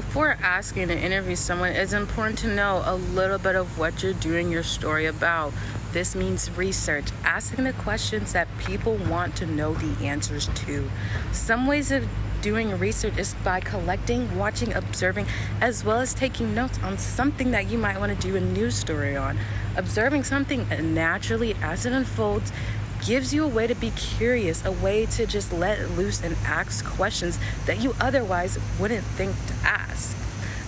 Before asking to interview someone, it's important to know a little bit of what you're doing your story about. This means research, asking the questions that people want to know the answers to. Some ways of doing research is by collecting, watching, observing, as well as taking notes on something that you might want to do a news story on. Observing something naturally as it unfolds gives you a way to be curious, a way to just let loose and ask questions that you otherwise wouldn't think to ask.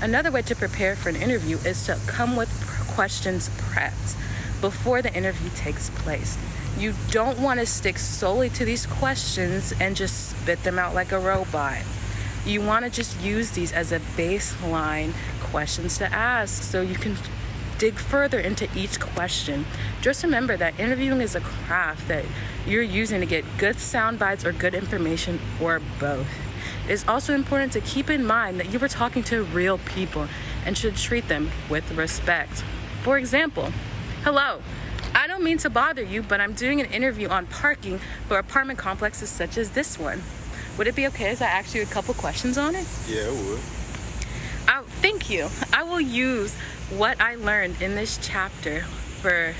Another way to prepare for an interview is to come with questions prepped before the interview takes place. You don't want to stick solely to these questions and just spit them out like a robot. You want to just use these as a baseline questions to ask so you can dig further into each question. Just remember that interviewing is a craft that you're using to get good sound bites or good information, or both. It's also important to keep in mind that you were talking to real people and should treat them with respect. For example, hello, I don't mean to bother you, but I'm doing an interview on parking for apartment complexes such as this one. Would it be okay if I asked you a couple questions on it? Yeah, it would. Thank you. I will use what I learned in this chapter for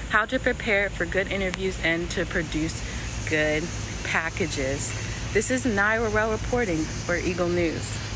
how to prepare for good interviews and to produce good packages. This is Naira reporting for Eagle News.